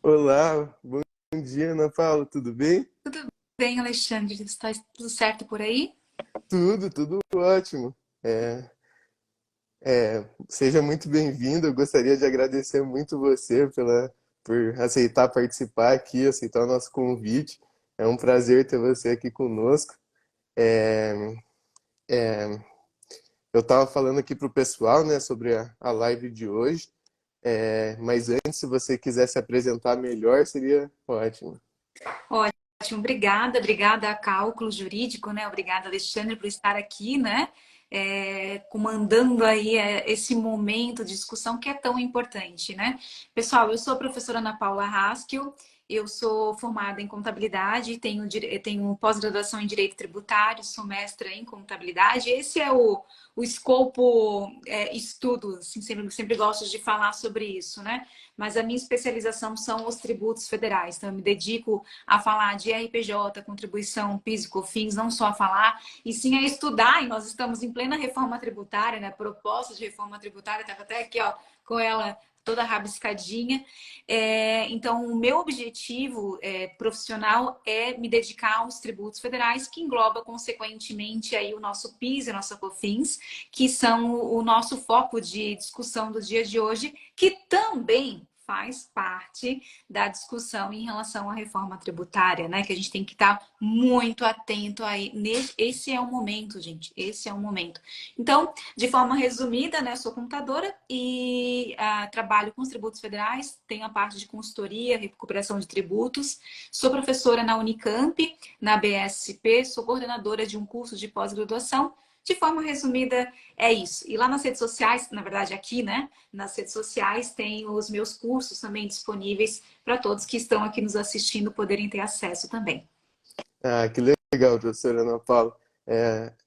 Olá, bom dia, Ana Paula, tudo bem? Tudo bem, Alexandre? Está tudo certo por aí? Tudo ótimo. É, seja muito bem-vindo. Eu gostaria de agradecer muito você por aceitar participar aqui, aceitar o nosso convite. É um prazer ter você aqui conosco. É, é, eu estava falando aqui para o pessoal, né, sobre a live de hoje. Mas antes, se você quiser se apresentar melhor, seria ótimo. Ótimo, obrigada a Cálculo Jurídico, né? Obrigada, Alexandre, por estar aqui, né? Comandando aí esse momento de discussão que é tão importante, né? Pessoal, eu sou a professora Ana Paula Haskell, eu sou formada em contabilidade, tenho pós-graduação em Direito Tributário, sou mestra em contabilidade. Esse é o escopo estudo, assim, sempre gosto de falar sobre isso, né? Mas a minha especialização são os tributos federais, então eu me dedico a falar de RPJ, contribuição, PIS e COFINS, não só a falar, e sim a estudar, e nós estamos em plena reforma tributária, né? Proposta de reforma tributária, estava até aqui, ó, com ela toda rabiscadinha. Então, o meu objetivo profissional é me dedicar aos tributos federais, que engloba, consequentemente, aí o nosso PIS e a nossa COFINS, que são o nosso foco de discussão do dia de hoje, que também faz parte da discussão em relação à reforma tributária, né? Que a gente tem que estar muito atento aí. Esse é o momento, gente. Esse é o momento. Então, de forma resumida, né? Sou contadora e trabalho com os tributos federais, tenho a parte de consultoria, recuperação de tributos. Sou professora na Unicamp, na BSP, sou coordenadora de um curso de pós-graduação. De forma resumida, é isso. E lá nas redes sociais, na verdade aqui, né? Nas redes sociais tem os meus cursos também disponíveis para todos que estão aqui nos assistindo poderem ter acesso também. Ah, que legal, professora Ana Paula.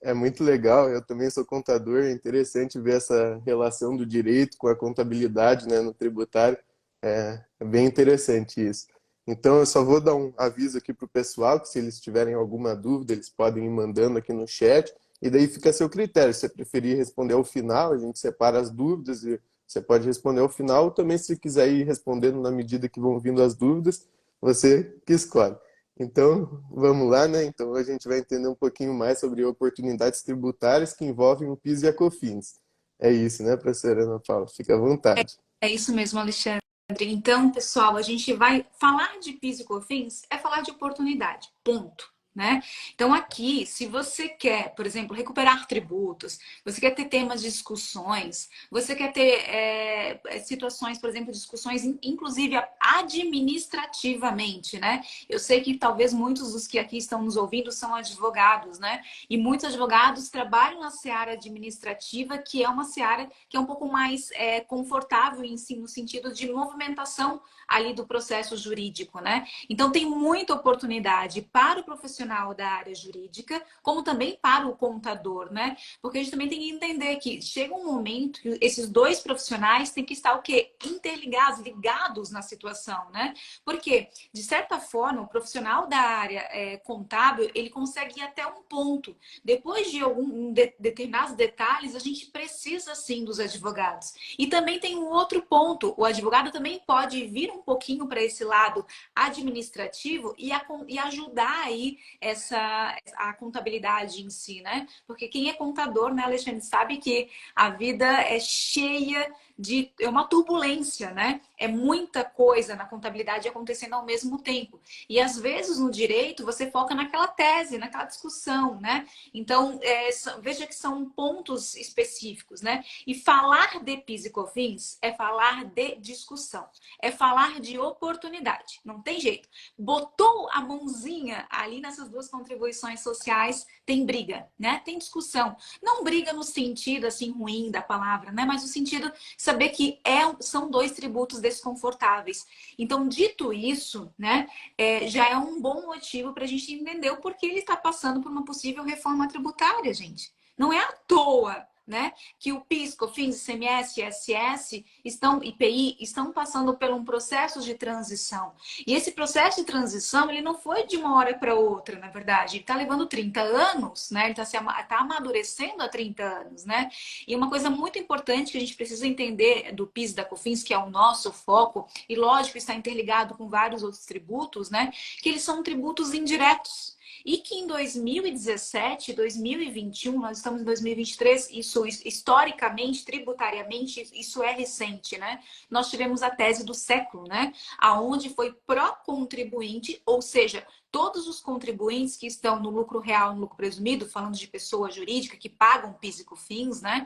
É muito legal, eu também sou contador, é interessante ver essa relação do direito com a contabilidade, né, no tributário. É bem interessante isso. Então, eu só vou dar um aviso aqui para o pessoal, que se eles tiverem alguma dúvida, eles podem ir mandando aqui no chat, e daí fica a seu critério. Se você preferir responder ao final, a gente separa as dúvidas e você pode responder ao final, ou também se quiser ir respondendo na medida que vão vindo as dúvidas, você que escolhe. Então, vamos lá, né? Então, a gente vai entender um pouquinho mais sobre oportunidades tributárias que envolvem o PIS e a COFINS. É isso, né, professora Ana Paula? Fica à vontade. É isso mesmo, Alexandre. Então, pessoal, a gente vai falar de PIS e COFINS, é falar de oportunidade, ponto. Né? Então, aqui, se você quer, por exemplo, recuperar tributos, você quer ter temas de discussões, você quer ter situações, por exemplo, discussões, inclusive administrativamente, né? Eu sei que talvez muitos dos que aqui estão nos ouvindo são advogados, né? E muitos advogados trabalham na seara administrativa, que é uma seara que é um pouco mais confortável em si, no sentido de movimentação ali do processo jurídico, né? Então tem muita oportunidade para o profissional da área jurídica, como também para o contador, né? Porque a gente também tem que entender que chega um momento que esses dois profissionais têm que estar o quê? Interligados, ligados na situação, né? Porque, de certa forma, o profissional da área contábil, ele consegue ir até um ponto. Depois de determinados detalhes, a gente precisa sim dos advogados. E também tem um outro ponto: o advogado também pode vir um pouquinho para esse lado administrativo e ajudar aí a contabilidade em si, né? Porque quem é contador, né, Alexandre, sabe que a vida é cheia é uma turbulência, né? É muita coisa na contabilidade acontecendo ao mesmo tempo. E às vezes no direito você foca naquela tese, naquela discussão, né? Então, veja que são pontos específicos, né? E falar de PIS e COFINS é falar de discussão, é falar de oportunidade. Não tem jeito. Botou a mãozinha ali nessas duas contribuições sociais, tem briga, né? Tem discussão. Não briga no sentido assim ruim da palavra, né? Mas no sentido de saber que são dois tributos desconfortáveis. Então, dito isso, né? Já é um bom motivo para a gente entender o porquê ele está passando por uma possível reforma tributária, gente. Não é à toa. né, que o PIS, COFINS, ICMS, ISS estão, IPI estão passando por um processo de transição. E esse processo de transição, ele não foi de uma hora para outra, na verdade. Ele está levando 30 anos, né? Ele tá amadurecendo há 30 anos, né? E uma coisa muito importante que a gente precisa entender do PIS e da COFINS, que é o nosso foco, e lógico, está interligado com vários outros tributos, né? Que eles são tributos indiretos. E que em 2017, 2021, nós estamos em 2023, isso historicamente, tributariamente, isso é recente, né? Nós tivemos a tese do século, né? Aonde foi pró-contribuinte, ou seja, todos os contribuintes que estão no lucro real, no lucro presumido, falando de pessoa jurídica que pagam PIS e COFINS, né?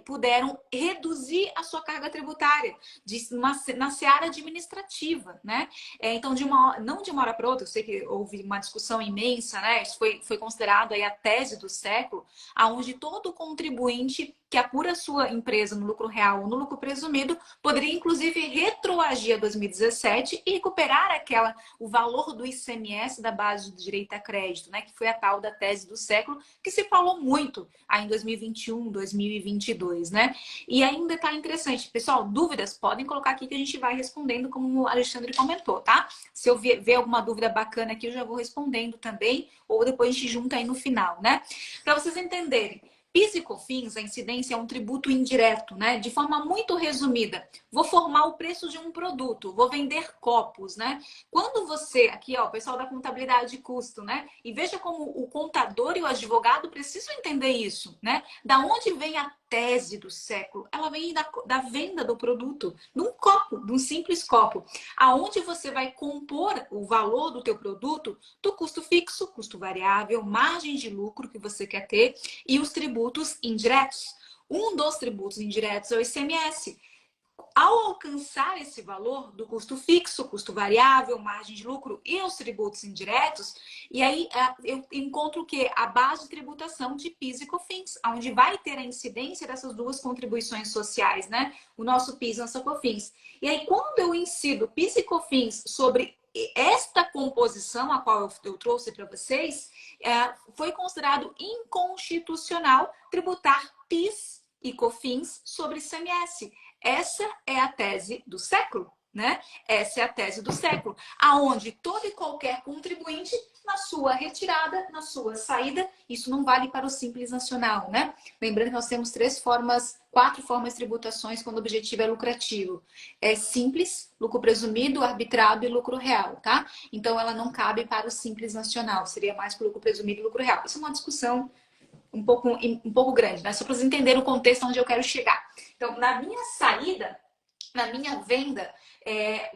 Puderam reduzir a sua carga tributária na seara administrativa, né? Então, não de uma hora para outra, eu sei que houve uma discussão imensa, né? Isso foi considerado aí a tese do século, aonde todo contribuinte que apura sua empresa no lucro real ou no lucro presumido poderia, inclusive, retroagir a 2017 e recuperar o valor do ICMS da base do direito a crédito, né? Que foi a tal da tese do século, que se falou muito aí em 2021, 2022, né? E aí um detalhe interessante, pessoal, dúvidas podem colocar aqui que a gente vai respondendo, como o Alexandre comentou, tá? Se eu ver alguma dúvida bacana aqui, eu já vou respondendo também, ou depois a gente junta aí no final, né? Para vocês entenderem, PIS e COFINS, a incidência é um tributo indireto, né? De forma muito resumida, vou formar o preço de um produto, vou vender copos, né? Quando você, aqui ó, o pessoal da contabilidade de custo, né? E veja como o contador e o advogado precisam entender isso, né? Da onde vem a tese do século? Ela vem da venda do produto, num copo, num simples copo. Aonde você vai compor o valor do teu produto do custo fixo, custo variável, margem de lucro que você quer ter e os tributos indiretos. Um dos tributos indiretos é o ICMS. Ao alcançar esse valor do custo fixo, custo variável, margem de lucro e os tributos indiretos, e aí eu encontro o quê? A base de tributação de PIS e COFINS, onde vai ter a incidência dessas duas contribuições sociais, né? O nosso PIS e o nosso COFINS. E aí, quando eu incido PIS e COFINS sobre esta composição, a qual eu trouxe para vocês, foi considerado inconstitucional tributar PIS e COFINS sobre ICMS. Essa é a tese do século, né? Essa é a tese do século, aonde todo e qualquer contribuinte, na sua retirada, na sua saída, isso não vale para o Simples Nacional, né? Lembrando que nós temos quatro formas de tributações quando o objetivo é lucrativo. É simples, lucro presumido, arbitrado e lucro real, tá? Então ela não cabe para o Simples Nacional, seria mais para o lucro presumido e lucro real. Isso é uma discussão um pouco grande, né? Só para vocês entenderem o contexto onde eu quero chegar. Então, na minha saída, na minha venda,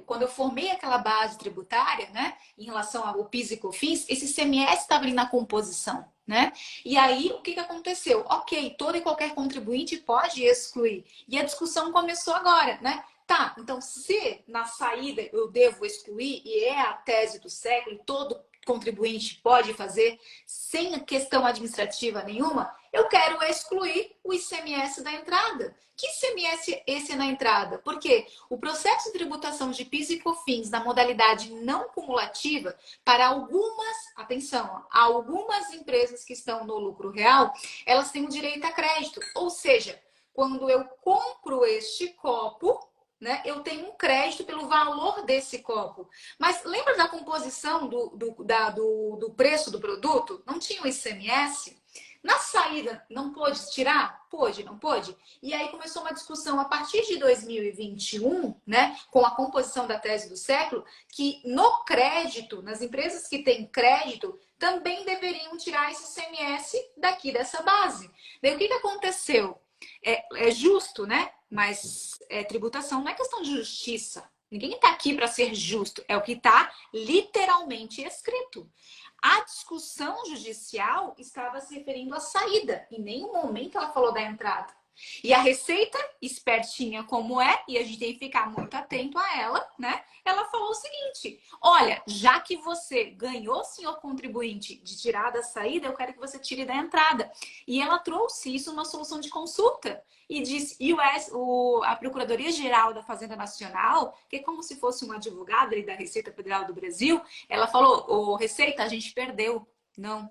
quando eu formei aquela base tributária, né, em relação ao PIS e COFINS, esse ICMS estava ali na composição, né? E aí, o que aconteceu? Ok, todo e qualquer contribuinte pode excluir. E a discussão começou agora, né? Tá, então se na saída eu devo excluir, e é a tese do século, e todo contribuinte pode fazer sem questão administrativa nenhuma, eu quero excluir o ICMS da entrada. Que ICMS esse é na entrada? Porque o processo de tributação de PIS e COFINS na modalidade não cumulativa, para atenção, algumas empresas que estão no lucro real, elas têm o direito a crédito. Ou seja, quando eu compro este copo, né, eu tenho um crédito pelo valor desse copo. Mas lembra da composição do preço do produto? Não tinha o ICMS? Na saída, não pôde tirar? Pôde, não pôde? E aí começou uma discussão a partir de 2021, né, com a composição da tese do século, que no crédito, nas empresas que têm crédito, também deveriam tirar esse ICMS daqui dessa base. Daí o que aconteceu? É justo, né? Mas tributação não é questão de justiça. Ninguém está aqui para ser justo. É o que está literalmente escrito. A discussão judicial estava se referindo à saída. Em nenhum momento ela falou da entrada. E a Receita, espertinha como é, e a gente tem que ficar muito atento a ela, né? Ela falou o seguinte: olha, já que você ganhou, senhor contribuinte, de tirar da saída, eu quero que você tire da entrada. E ela trouxe isso numa solução de consulta. E disse, a Procuradoria-Geral da Fazenda Nacional, que é como se fosse um advogado ali da Receita Federal do Brasil, ela falou: ô, Receita, a gente perdeu. Não.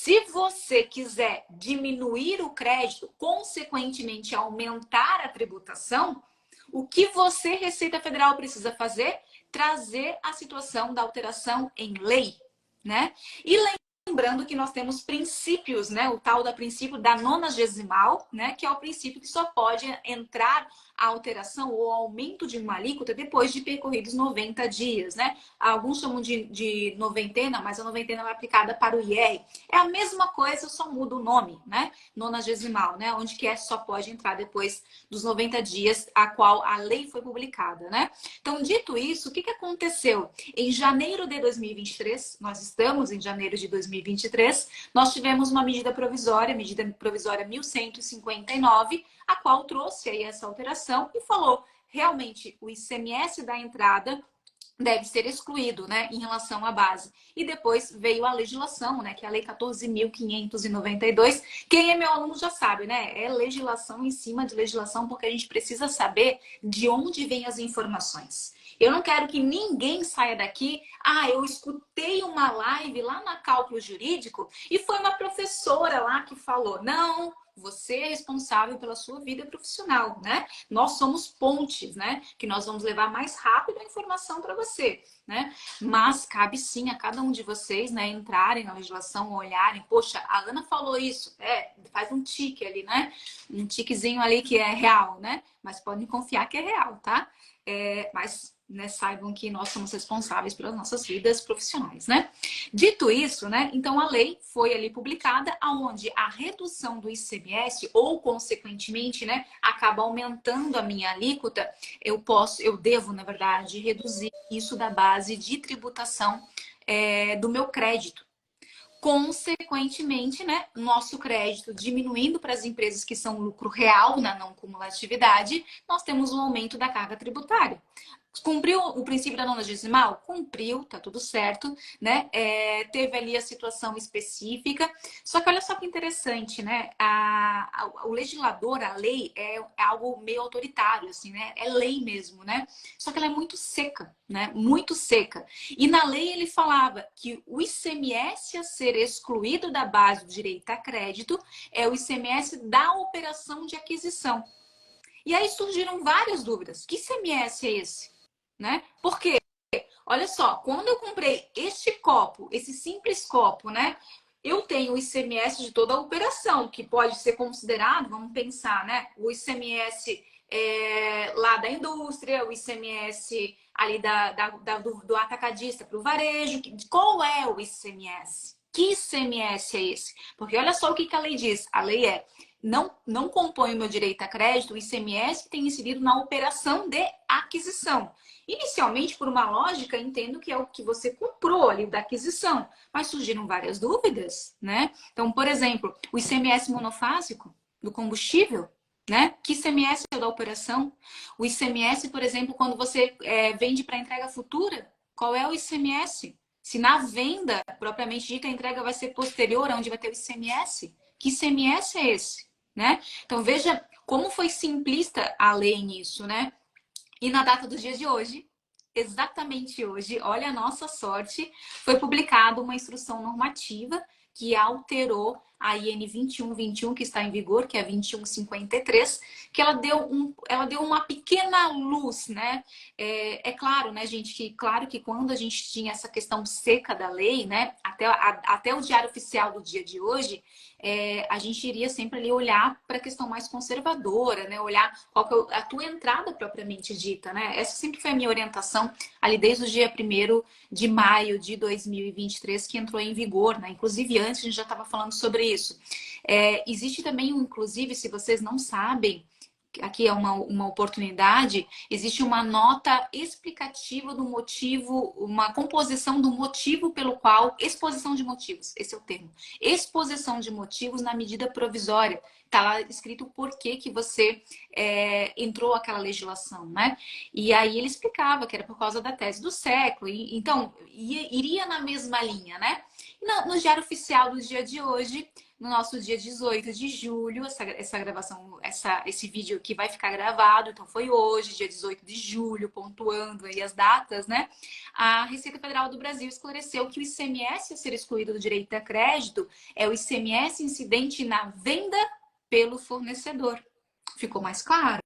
Se você quiser diminuir o crédito, consequentemente aumentar a tributação, o que você, Receita Federal, precisa fazer? Trazer a situação da alteração em lei, né? E lembrando que nós temos princípios, né? O tal da princípio da nonagesimal, né? Que é o princípio que só pode entrar a alteração ou aumento de uma alíquota depois de percorridos 90 dias, né? Alguns chamam de noventena, mas a noventena é aplicada para o IR. É a mesma coisa, só muda o nome, né? Nonagesimal, né? Onde que só pode entrar depois dos 90 dias a qual a lei foi publicada, né? Então, dito isso, o que aconteceu? Em janeiro de 2023, nós estamos em janeiro de 2023, nós tivemos uma medida provisória 1159, a qual trouxe aí essa alteração e falou, realmente, o ICMS da entrada deve ser excluído, né, em relação à base. E depois veio a legislação, né, que é a Lei 14.592. Quem é meu aluno já sabe, né, é legislação em cima de legislação, porque a gente precisa saber de onde vêm as informações. Eu não quero que ninguém saia daqui, eu escutei uma live lá na Cálculo Jurídico e foi uma professora lá que falou. Não, você é responsável pela sua vida profissional, né? Nós somos pontes, né? Que nós vamos levar mais rápido a informação para você, né? Mas cabe sim a cada um de vocês, né? Entrarem na legislação, olharem. Poxa, a Ana falou isso. Faz um tique ali, né? Um tiquezinho ali que é real, né? Mas podem confiar que é real, tá? Mas né, saibam que nós somos responsáveis pelas nossas vidas profissionais, né? Dito isso, né? Então a lei foi ali publicada, aonde a redução do ICMS ou consequentemente, né, acaba aumentando a minha alíquota, eu devo, na verdade, reduzir isso da base de tributação do meu crédito. Consequentemente, né, nosso crédito diminuindo para as empresas que são lucro real na não cumulatividade, nós temos um aumento da carga tributária. Cumpriu o princípio da nonagesimal? Cumpriu, tá tudo certo, né? Teve ali a situação específica. Só que olha só que interessante, né? O legislador, a lei, é algo meio autoritário, assim, né? É lei mesmo, né? Só que ela é muito seca, né? Muito seca. E na lei ele falava que o ICMS a ser excluído da base do direito a crédito é o ICMS da operação de aquisição. E aí surgiram várias dúvidas. Que ICMS é esse? Né? Porque, olha só, quando eu comprei este copo, esse simples copo, né? Eu tenho o ICMS de toda a operação, que pode ser considerado, vamos pensar, né? O ICMS lá da indústria, o ICMS ali do atacadista para o varejo. Qual é o ICMS? Que ICMS é esse? Porque olha só o que a lei diz. A lei não compõe o meu direito a crédito o ICMS que tem incidido na operação de aquisição. Inicialmente, por uma lógica, entendo que é o que você comprou ali da aquisição, mas surgiram várias dúvidas, né? Então, por exemplo, o ICMS monofásico do combustível, né? Que ICMS é o da operação? O ICMS, por exemplo, quando você vende para entrega futura, qual é o ICMS? Se na venda, propriamente dita, a entrega vai ser posterior, onde vai ter o ICMS? Que ICMS é esse? Né? Então, veja como foi simplista a lei nisso, né? E na data do dia de hoje, exatamente hoje, olha a nossa sorte, foi publicada uma instrução normativa que alterou a IN 2121, que está em vigor, que é 2153, que ela deu uma pequena luz, né? É claro, né, gente, claro que quando a gente tinha essa questão seca da lei, né, até o Diário Oficial do dia de hoje, a gente iria sempre ali olhar para a questão mais conservadora, né? Olhar qual que é a tua entrada propriamente dita, né? Essa sempre foi a minha orientação ali desde o dia 1º de maio de 2023, que entrou em vigor, né? Inclusive antes a gente já estava falando sobre isso. Existe também, inclusive, se vocês não sabem, aqui é uma oportunidade, existe uma nota explicativa do motivo, uma composição do motivo pelo qual, exposição de motivos, esse é o termo, exposição de motivos na medida provisória. Está lá escrito o porquê que você entrou aquela legislação, né? E aí ele explicava que era por causa da tese do século, então iria na mesma linha, né? No Diário Oficial do dia de hoje, no nosso dia 18 de julho, essa gravação, esse vídeo aqui vai ficar gravado, então foi hoje, dia 18 de julho, pontuando aí as datas, né? A Receita Federal do Brasil esclareceu que o ICMS a ser excluído do direito a crédito é o ICMS incidente na venda pelo fornecedor. Ficou mais claro,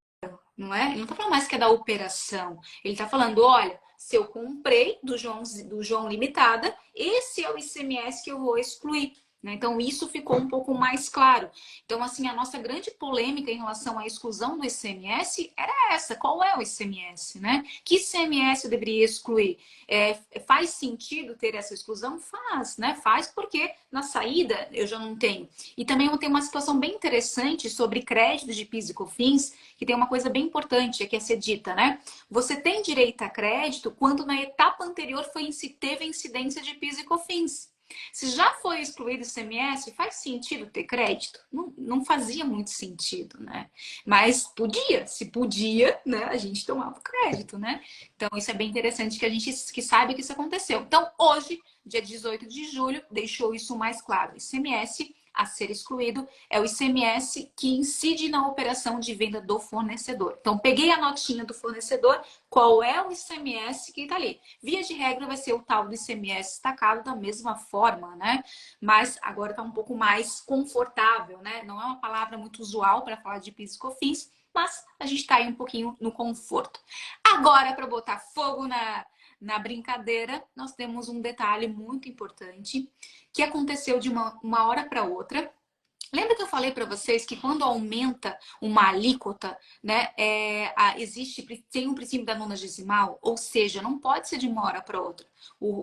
não é? Ele não está falando mais que é da operação. Ele está falando, olha, se eu comprei do João Limitada, esse é o ICMS que eu vou excluir. Né? Então, isso ficou um pouco mais claro. Então, assim, a nossa grande polêmica em relação à exclusão do ICMS era essa. Qual é o ICMS, né? Que ICMS eu deveria excluir? Faz sentido ter essa exclusão? Faz, né? Faz porque na saída eu já não tenho. E também eu tenho uma situação bem interessante sobre créditos de PIS e COFINS, que tem uma coisa bem importante que é ser dita, né? Você tem direito a crédito quando na etapa anterior teve incidência de PIS e COFINS. Se já foi excluído o ICMS, faz sentido ter crédito? Não, não fazia muito sentido, né? Mas podia, se podia, né? A gente tomava crédito, né? Então isso é bem interessante que a gente que saiba que isso aconteceu. Então hoje, dia 18 de julho, deixou isso mais claro. ICMS a ser excluído é o ICMS que incide na operação de venda do fornecedor. Então, peguei a notinha do fornecedor, qual é o ICMS que está ali. Via de regra, vai ser o tal do ICMS destacado da mesma forma, né? Mas agora está um pouco mais confortável, né? Não é uma palavra muito usual para falar de PIS e COFINS, mas a gente está aí um pouquinho no conforto. Agora, para botar fogo na brincadeira, nós temos um detalhe muito importante que aconteceu de uma hora para outra. Lembra que eu falei para vocês que quando aumenta uma alíquota, né, tem um princípio da nonagesimal, ou seja, não pode ser de uma hora para outra.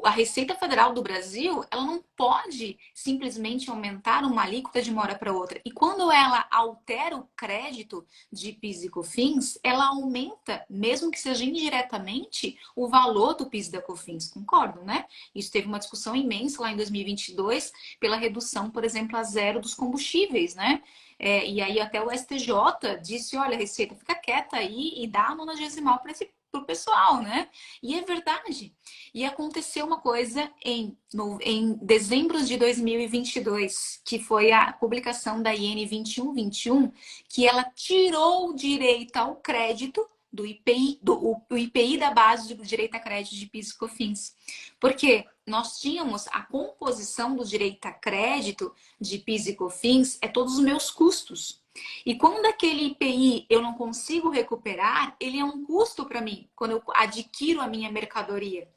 A Receita Federal do Brasil, ela não pode simplesmente aumentar uma alíquota de uma hora para outra. E quando ela altera o crédito de PIS e COFINS, ela aumenta, mesmo que seja indiretamente, o valor do PIS e da COFINS. Concordam, né? Isso teve uma discussão imensa lá em 2022 pela redução, por exemplo, a zero dos combustíveis, né? E aí até o STJ disse, olha, Receita, fica quieta aí e dá a nonagesimal para o pessoal, né? E é verdade. E aconteceu uma coisa em dezembro de 2022, que foi a publicação da IN 2121, que ela tirou o direito ao crédito do IPI, o IPI da base do direito a crédito de PIS e COFINS. Porque nós tínhamos a composição do direito a crédito de PIS e COFINS, é todos os meus custos. E quando aquele IPI eu não consigo recuperar, ele é um custo para mim, quando eu adquiro a minha mercadoria.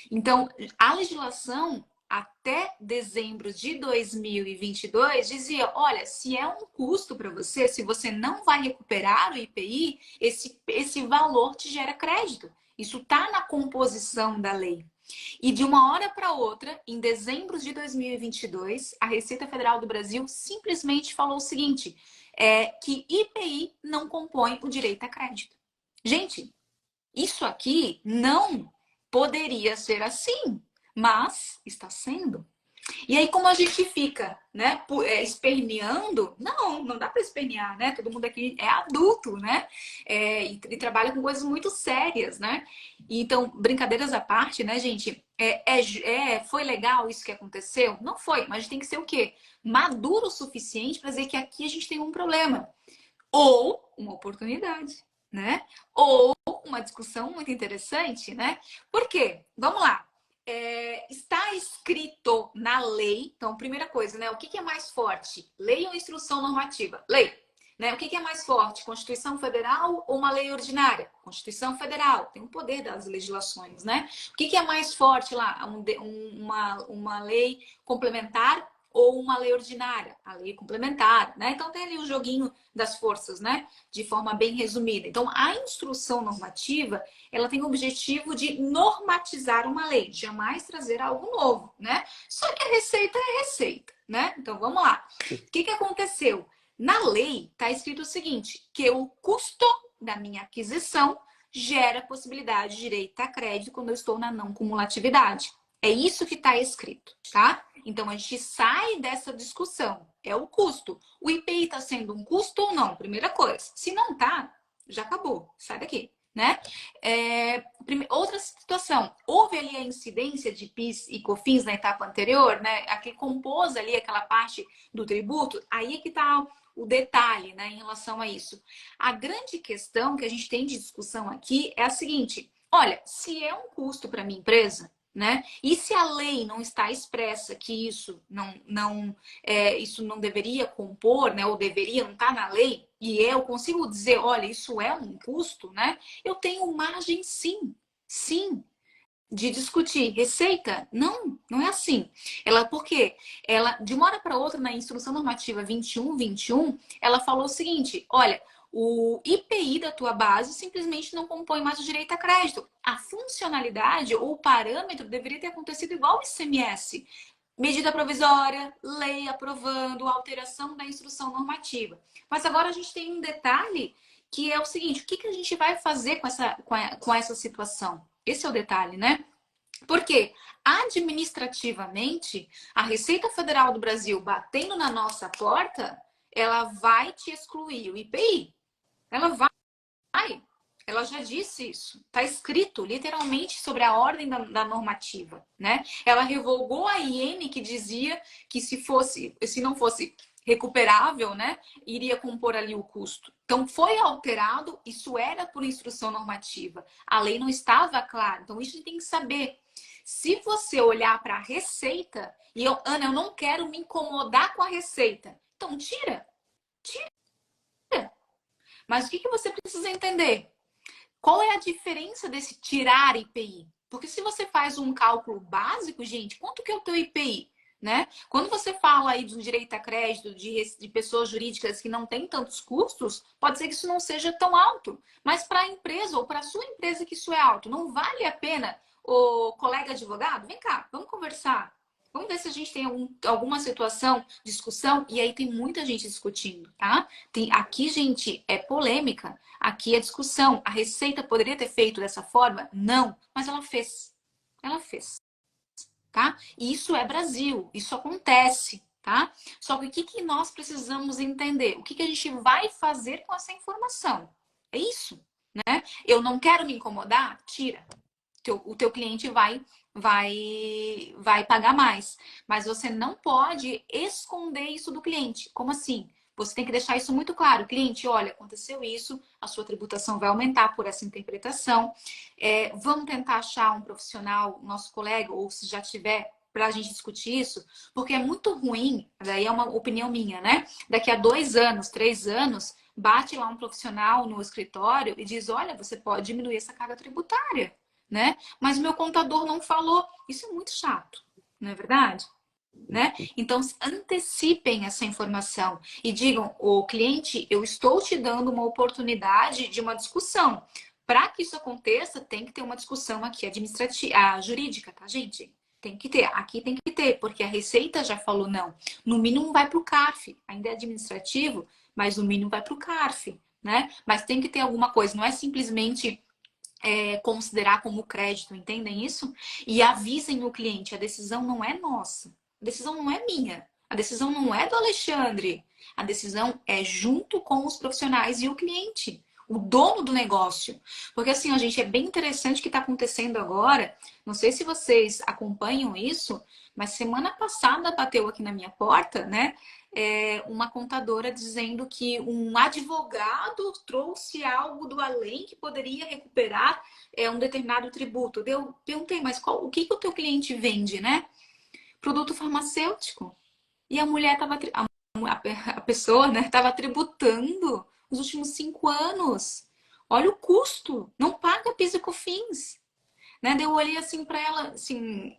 Então, a legislação até dezembro de 2022 dizia, olha, se é um custo para você, se você não vai recuperar o IPI, esse valor te gera crédito. Isso está na composição da lei. E de uma hora para outra, em dezembro de 2022, a Receita Federal do Brasil simplesmente falou o seguinte, que IPI não compõe o direito a crédito. Gente, isso aqui não poderia ser assim, mas está sendo. E aí, como a gente fica, né, esperneando? Não dá para espernear, né? Todo mundo aqui é adulto, né? E trabalha com coisas muito sérias, né? Então, brincadeiras à parte, né, gente? Foi legal isso que aconteceu? Não foi, mas a gente tem que ser o quê? Maduro o suficiente para dizer que aqui a gente tem um problema. Ou uma oportunidade, né? Ou uma discussão muito interessante, né? Por quê? Vamos lá. Está escrito na lei, então, primeira coisa, né? O que é mais forte? Lei ou instrução normativa? Lei. Né? O que é mais forte? Constituição Federal ou uma lei ordinária? Constituição Federal, tem o poder das legislações, né? O que é mais forte lá? Uma lei complementar ou uma lei ordinária? A lei complementar, né? Então tem ali o joguinho das forças, né? De forma bem resumida. Então, a instrução normativa, ela tem o objetivo de normatizar uma lei, jamais trazer algo novo, né? Só que a receita é receita, né? Então, vamos lá. O que aconteceu? Na lei, está escrito o seguinte, que o custo da minha aquisição gera possibilidade de direito a crédito quando eu estou na não cumulatividade. É isso que está escrito, tá? Então, a gente sai dessa discussão. É o custo. O IPI está sendo um custo ou não? Primeira coisa. Se não tá, já acabou. Sai daqui. né? Outra situação, houve ali a incidência de PIS e COFINS na etapa anterior, né? Aqui compôs ali aquela parte do tributo, aí é que está o detalhe, né, em relação a isso. A grande questão que a gente tem de discussão aqui é a seguinte: olha, se é um custo para minha empresa, né? E se a lei não está expressa que isso não deveria compor, né? Ou deveria, não está na lei, e eu consigo dizer, olha, isso é um custo, né? Eu tenho margem sim, de discutir. Receita? Não, não é assim. Por quê? Ela, de uma hora para outra, na Instrução Normativa 2121, ela falou o seguinte: olha, o IPI da tua base simplesmente não compõe mais o direito a crédito. A funcionalidade ou o parâmetro deveria ter acontecido igual o ICMS. Medida provisória, lei aprovando, alteração da instrução normativa. Mas agora a gente tem um detalhe que é o seguinte: o que a gente vai fazer com essa situação? Esse é o detalhe, né? Porque administrativamente, a Receita Federal do Brasil batendo na nossa porta, ela vai te excluir o IPI. Ela vai. Ela já disse isso. Está escrito literalmente sobre a ordem da normativa, né? Ela revogou a IN que dizia que se não fosse recuperável, né, iria compor ali o custo. Então foi alterado, isso era por instrução normativa. A lei não estava clara. Então isso a gente tem que saber. Se você olhar para a receita e Ana, eu não quero me incomodar com a receita. Então tira. Mas o que você precisa entender? Qual é a diferença desse tirar IPI? Porque se você faz um cálculo básico, gente, quanto que é o teu IPI? Né? Quando você fala aí do direito a crédito de pessoas jurídicas que não têm tantos custos, pode ser que isso não seja tão alto. Mas para a empresa ou para a sua empresa que isso é alto, não vale a pena, o colega advogado? Vem cá, vamos conversar. Vamos ver se a gente tem alguma situação, discussão, e aí tem muita gente discutindo, tá? Aqui, gente, é polêmica. Aqui é discussão. A Receita poderia ter feito dessa forma? Não, mas ela fez. Ela fez, tá? E isso é Brasil, isso acontece, tá? Só que o que nós precisamos entender? O que a gente vai fazer com essa informação? É isso, né? Eu não quero me incomodar? Tira. O teu cliente vai pagar mais. Mas você não pode esconder isso do cliente. Como assim? Você tem que deixar isso muito claro. Cliente, olha, aconteceu isso, a sua tributação vai aumentar por essa interpretação. Vamos tentar achar um profissional, nosso colega, ou se já tiver, para a gente discutir isso, porque é muito ruim, daí é uma opinião minha, né? Daqui a 2 anos, 3 anos, bate lá um profissional no escritório e diz: olha, você pode diminuir essa carga tributária, né? Mas o meu contador não falou. Isso é muito chato, não é verdade? Né? Então, antecipem essa informação e digam: o cliente, eu estou te dando uma oportunidade de uma discussão. Para que isso aconteça, tem que ter uma discussão aqui administrativa, jurídica, tá, gente? Tem que ter, aqui tem que ter, porque a Receita já falou não. No mínimo vai para o CARF, ainda é administrativo, mas no mínimo vai para o CARF, né? Mas tem que ter alguma coisa, não é simplesmente considerar como crédito, entendem isso? E avisem o cliente: a decisão não é nossa, a decisão não é minha, a decisão não é do Alexandre, a decisão é junto com os profissionais e o cliente, o dono do negócio. Porque assim, a gente, é bem interessante o que está acontecendo agora. Não sei se vocês acompanham isso, mas semana passada bateu aqui na minha porta, né? Uma contadora dizendo que um advogado trouxe algo do além que poderia recuperar um determinado tributo. Eu perguntei: mas o que o teu cliente vende, né? Produto farmacêutico. E a mulher estava, a pessoa, né, estava tributando nos últimos 5 anos. Olha o custo, não paga PIS e COFINS. Né? Daí eu olhei assim para ela, assim,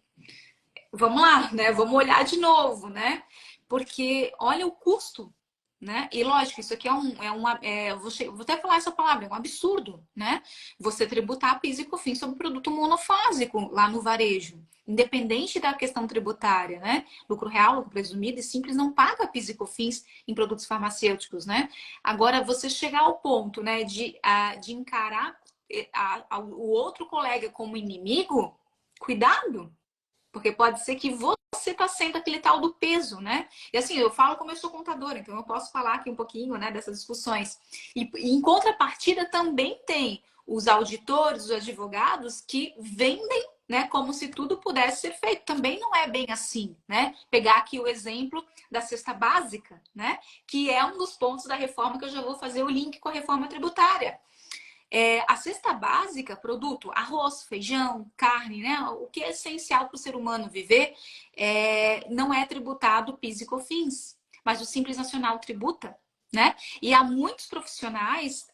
vamos lá, né? Vamos olhar de novo, né? Porque olha o custo, né? E lógico, isso aqui vou até falar essa palavra, é um absurdo, né? Você tributar PIS e COFINS sobre produto monofásico lá no varejo, independente da questão tributária, né? Lucro real, lucro presumido e simples não paga PIS e COFINS em produtos farmacêuticos, né? Agora, você chegar ao ponto, né, de encarar o outro colega como inimigo, cuidado, porque pode ser que você está sendo aquele tal do peso, né? E assim, eu falo como eu sou contadora, então eu posso falar aqui um pouquinho, né, dessas discussões. E em contrapartida também tem os auditores, os advogados que vendem, né, como se tudo pudesse ser feito. Também não é bem assim, né? Pegar aqui o exemplo da cesta básica, né, que é um dos pontos da reforma que eu já vou fazer o link com a reforma tributária. A cesta básica, produto, arroz, feijão, carne, né? O que é essencial para o ser humano viver, não é tributado PIS e COFINS, mas o Simples Nacional tributa, né? E há muitos profissionais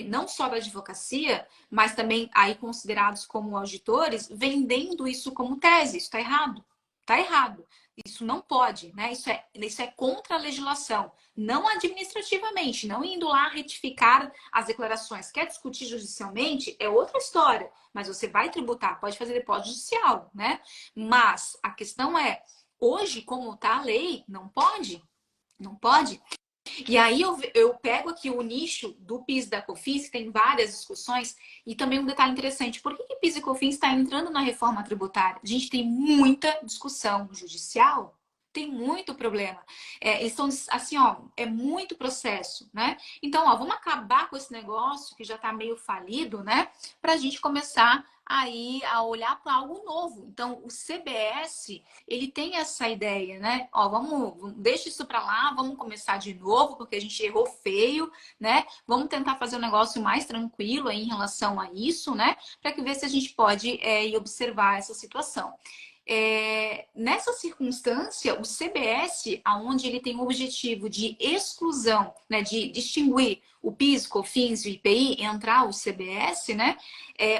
não só da advocacia, mas também aí considerados como auditores, vendendo isso como tese. Isso está errado. Está errado. Isso não pode, né? Isso é contra a legislação. Não administrativamente, não indo lá retificar as declarações. Quer discutir judicialmente? É outra história. Mas você vai tributar, pode fazer depósito judicial, né? Mas a questão é, hoje, como está a lei, não pode. Não pode. E aí eu pego aqui o nicho do PIS e da COFINS, que tem várias discussões, e também um detalhe interessante, por que PIS e COFINS está entrando na reforma tributária? A gente tem muita discussão judicial, tem muito problema. Eles estão assim, ó, é muito processo, né? Então, ó, vamos acabar com esse negócio que já está meio falido, né? Para a gente começar aí a olhar para algo novo. Então, o CBS, ele tem essa ideia, né? Ó, deixa isso para lá, vamos começar de novo, porque a gente errou feio, né? Vamos tentar fazer um negócio mais tranquilo aí em relação a isso, né? Para que ver se a gente pode ir observar essa situação. Nessa circunstância, o CBS, aonde ele tem o objetivo de exclusão, né, de distinguir o PIS, COFINS e o IPI, entrar o CBS, né?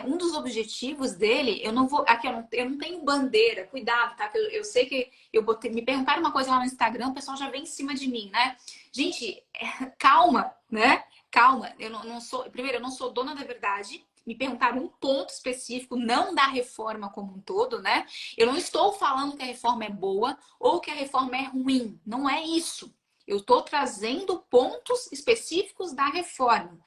Um dos objetivos dele, eu não vou, aqui eu não tenho bandeira, cuidado, tá? Eu sei que me perguntaram uma coisa lá no Instagram, o pessoal já vem em cima de mim, né? Gente, calma, né? Calma, primeiro, eu não sou dona da verdade. Me perguntaram um ponto específico, não da reforma como um todo, né? Eu não estou falando que a reforma é boa ou que a reforma é ruim. Não é isso. Eu estou trazendo pontos específicos da reforma.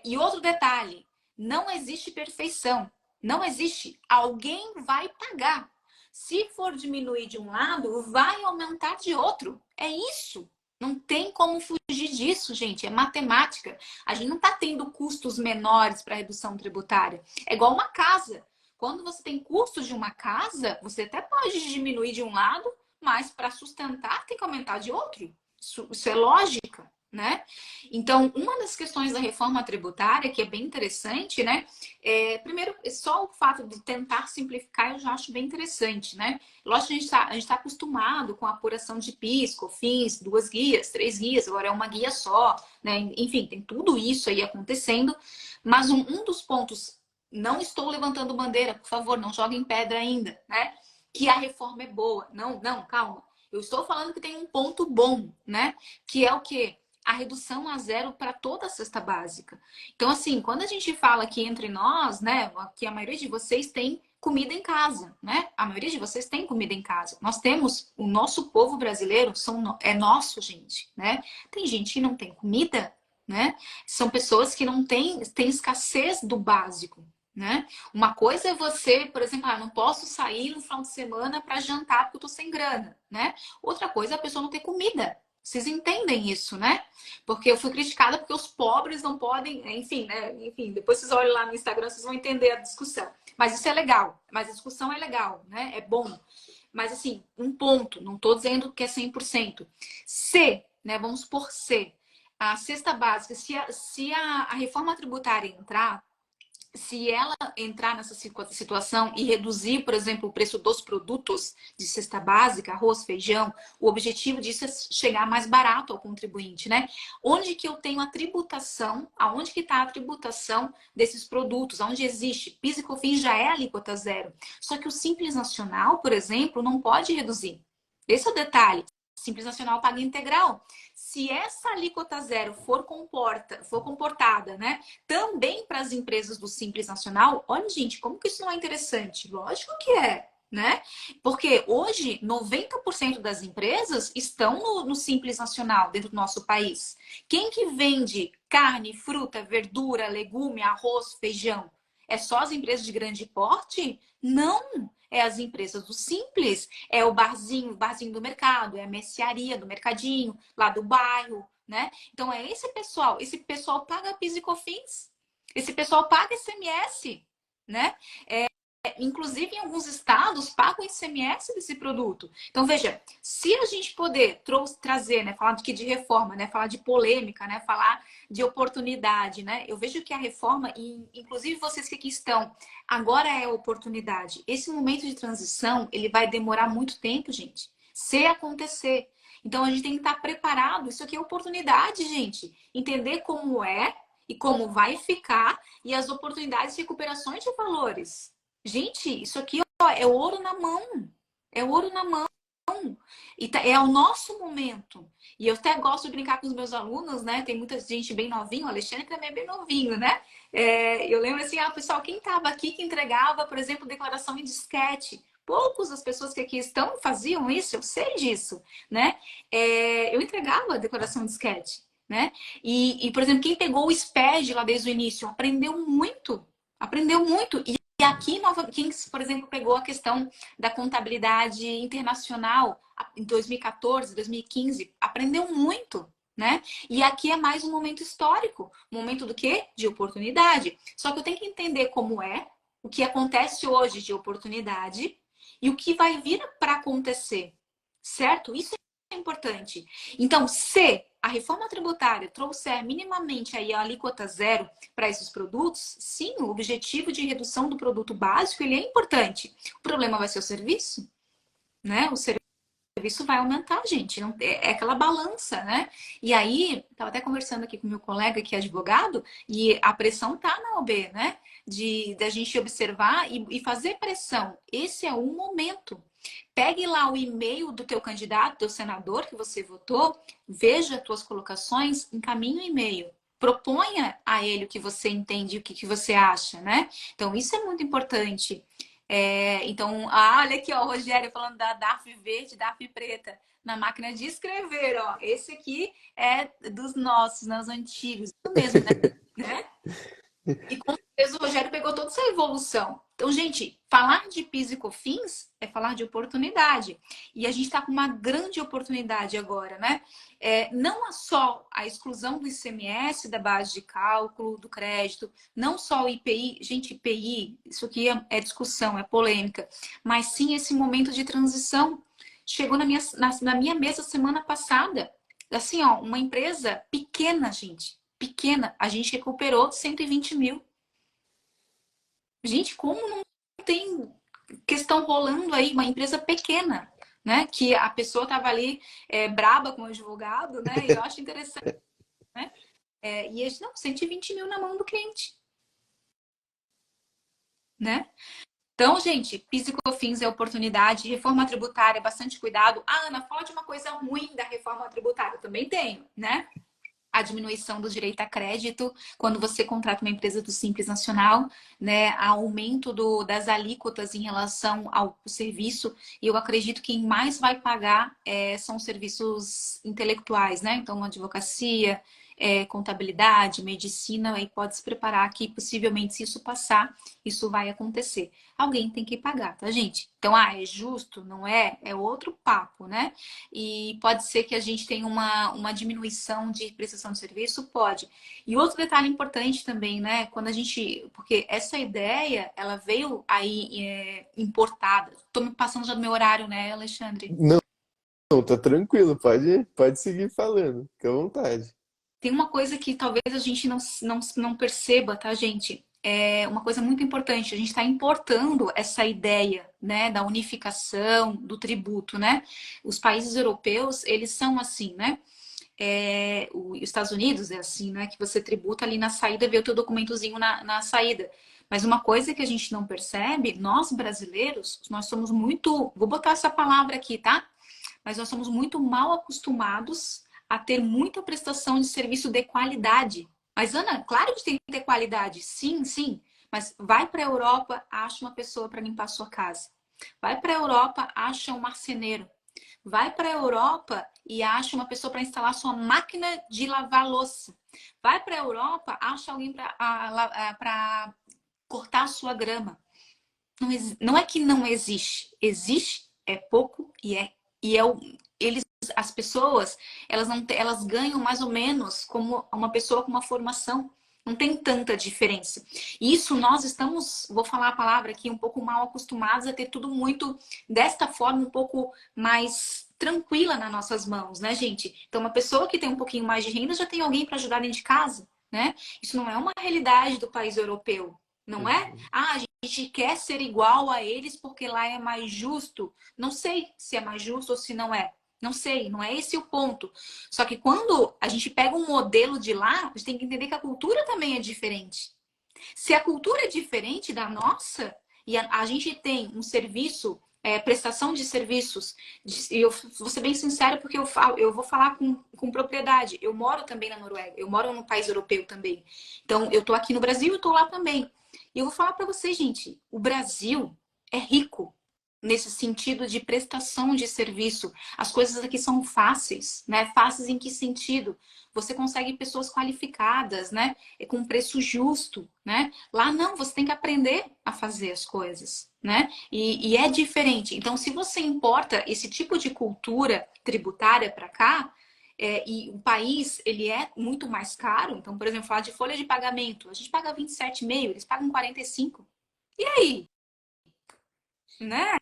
E outro detalhe: não existe perfeição. Não existe. Alguém vai pagar. Se for diminuir de um lado, vai aumentar de outro. É isso. Não tem como fugir disso, gente. É matemática. A gente não está tendo custos menores para redução tributária. É igual uma casa. Quando você tem custos de uma casa, você até pode diminuir de um lado, mas para sustentar tem que aumentar de outro. Isso é lógica, né? Então, uma das questões da reforma tributária, que é bem interessante, né? Primeiro, só o fato de tentar simplificar eu já acho bem interessante, né? Lógico que a gente tá acostumado com a apuração de PIS, COFINS, 2 guias, 3 guias, agora é uma guia só, né? Enfim, tem tudo isso aí acontecendo, mas um dos pontos, não estou levantando bandeira, por favor, não joguem pedra ainda, né? Que a reforma é boa. Não, calma. Eu estou falando que tem um ponto bom, né? Que é o quê? A redução a zero para toda a cesta básica. Então, assim, quando a gente fala aqui entre nós, né? Que a maioria de vocês tem comida em casa, né? A maioria de vocês tem comida em casa. Nós temos, o nosso povo brasileiro é nosso, gente, né? Tem gente que não tem comida, né? São pessoas que não têm escassez do básico, né? Uma coisa é você, por exemplo, não posso sair no final de semana para jantar porque eu tô sem grana, né? Outra coisa é a pessoa não ter comida. Vocês entendem isso, né? Porque eu fui criticada porque os pobres não podem, enfim, né? Enfim, depois vocês olham lá no Instagram, vocês vão entender a discussão. Mas isso é legal. Mas a discussão é legal, né? É bom. Mas assim, um ponto, não estou dizendo que é 100%. Se, né? Vamos supor se a cesta básica, se a reforma tributária entrar, se ela entrar nessa situação e reduzir, por exemplo, o preço dos produtos de cesta básica, arroz, feijão, o objetivo disso é chegar mais barato ao contribuinte, né? Onde que eu tenho a tributação, aonde que está a tributação desses produtos, onde existe PIS e COFINS já é alíquota zero. Só que o Simples Nacional, por exemplo, não pode reduzir. Esse é o detalhe. Simples Nacional paga integral. Se essa alíquota zero for comportada, né, também para as empresas do Simples Nacional, olha, gente, como que isso não é interessante? Lógico que é, né? Porque hoje 90% das empresas estão no Simples Nacional dentro do nosso país. Quem que vende carne, fruta, verdura, legume, arroz, feijão? É só as empresas de grande porte? Não! É as empresas do Simples, é o barzinho do mercado, é a mercearia do mercadinho, lá do bairro, né? Então é esse pessoal paga PIS e COFINS. Esse pessoal paga ICMS, né? Inclusive, em alguns estados, pagam ICMS desse produto. Então, veja, se a gente poder trazer, né, falar de reforma, né, falar de polêmica, né, falar de oportunidade, né, eu vejo que a reforma, e inclusive vocês que aqui estão, agora é a oportunidade. Esse momento de transição, ele vai demorar muito tempo, gente, se acontecer. Então, a gente tem que estar preparado. Isso aqui é oportunidade, gente. Entender como é e como vai ficar e as oportunidades de recuperações de valores. Gente, isso aqui ó, é ouro na mão. É ouro na mão. E é o nosso momento. E eu até gosto de brincar com os meus alunos, né? Tem muita gente bem novinho, o Alexandre também é bem novinho, né? Eu lembro assim, pessoal, quem estava aqui que entregava, por exemplo, declaração em disquete? Poucos das pessoas que aqui estão faziam isso, eu sei disso, né? Eu entregava a declaração em disquete, né? Por exemplo, quem pegou o SPED lá desde o início aprendeu muito. Aprendeu muito. E aqui, quem, por exemplo, pegou a questão da contabilidade internacional em 2014, 2015, aprendeu muito, né? E aqui é mais um momento histórico. Um momento do quê? De oportunidade. Só que eu tenho que entender como é, o que acontece hoje de oportunidade e o que vai vir para acontecer, certo? Isso é importante. Então, se a reforma tributária trouxer minimamente aí a alíquota zero para esses produtos, sim, o objetivo de redução do produto básico ele é importante. O problema vai ser o serviço, né? O serviço vai aumentar, gente. Não, é aquela balança, né? E aí, estava até conversando aqui com meu colega que é advogado, e a pressão tá na OB, né? Da gente observar e fazer pressão. Esse é o momento. Pegue lá o e-mail do teu candidato, do senador que você votou, veja as tuas colocações, encaminhe o e-mail. Proponha a ele o que você entende, o que você acha, né? Então, isso é muito importante. Então, olha aqui, ó, o Rogério falando da DARF verde, DARF preta, na máquina de escrever, ó. Esse aqui é dos nossos, né, os antigos. Isso mesmo, né? E com certeza o Rogério pegou toda essa evolução. Então, gente, falar de PIS e COFINS é falar de oportunidade. E a gente está com uma grande oportunidade agora, né? Não é só a exclusão do ICMS da base de cálculo, do crédito, não só o IPI. Gente, IPI, isso aqui é discussão, é polêmica. Mas sim esse momento de transição. Chegou na minha mesa semana passada. Assim, ó, uma empresa pequena, gente. Pequena. A gente recuperou 120 mil. Gente, como não tem questão rolando aí? Uma empresa pequena, né? Que a pessoa estava ali braba com o advogado, né? E eu acho interessante, né? E eles, não, 120 mil na mão do cliente, né? Então, gente, PIS e COFINS é oportunidade, reforma tributária, bastante cuidado. Ah, Ana, fala de uma coisa ruim da reforma tributária. Eu também tenho, né? A diminuição do direito a crédito quando você contrata uma empresa do Simples Nacional, né? Aumento das alíquotas em relação ao serviço. E eu acredito que quem mais vai pagar são os serviços intelectuais, né? Então, advocacia, contabilidade, medicina, aí pode se preparar que possivelmente, se isso passar, isso vai acontecer. Alguém tem que pagar, tá, gente? Então, é justo? Não é? É outro papo, né? E pode ser que a gente tenha uma diminuição de prestação de serviço? Pode. E outro detalhe importante também, né? Quando a gente. Porque essa ideia, ela veio aí importada. Estou me passando já do meu horário, né, Alexandre? Não, não, tá tranquilo, pode seguir falando, fica à vontade. Tem uma coisa que talvez a gente não perceba, tá, gente? É uma coisa muito importante. A gente está importando essa ideia, né, da unificação do tributo, né? Os países europeus, eles são assim, né? Os Estados Unidos é assim, né? Que você tributa ali na saída, vê o teu documentozinho na saída. Mas uma coisa que a gente não percebe, nós brasileiros, nós somos muito. Vou botar essa palavra aqui, tá? Mas nós somos muito mal acostumados a ter muita prestação de serviço de qualidade. Mas, Ana, claro que tem que ter qualidade. Sim, sim. Mas vai para a Europa, acha uma pessoa para limpar a sua casa. Vai para a Europa, acha um marceneiro. Vai para a Europa e acha uma pessoa para instalar sua máquina de lavar louça. Vai para a Europa, acha alguém para cortar a sua grama. Não é que não existe. Existe, é pouco e eles, as pessoas, elas não elas ganham mais ou menos como uma pessoa com uma formação. Não tem tanta diferença. Isso nós estamos, vou falar a palavra aqui, um pouco mal acostumados a ter tudo muito desta forma, um pouco mais tranquila nas nossas mãos, né, gente? Então, uma pessoa que tem um pouquinho mais de renda já tem alguém para ajudar dentro de casa, né? Isso não é uma realidade do país europeu, não é? Uhum. Ah, a gente quer ser igual a eles porque lá é mais justo. Não sei se é mais justo ou se não é. Não sei, não é esse o ponto. Só que quando a gente pega um modelo de lá, a gente tem que entender que a cultura também é diferente. Se a cultura é diferente da nossa, e a gente tem um serviço, prestação de serviços, e eu vou ser bem sincera porque eu vou falar com propriedade. Eu moro também na Noruega, eu moro num país europeu também. Então, eu tô aqui no Brasil e tô lá também. E eu vou falar para vocês, gente, o Brasil é rico nesse sentido de prestação de serviço. As coisas aqui são fáceis, né? Fáceis em que sentido? Você consegue pessoas qualificadas, né? Com preço justo, né? Lá não, você tem que aprender a fazer as coisas, né? E é diferente. Então, se você importa esse tipo de cultura tributária para cá, e o país ele é muito mais caro, então, por exemplo, falar de folha de pagamento, a gente paga 27,5, eles pagam 45. E aí? Né?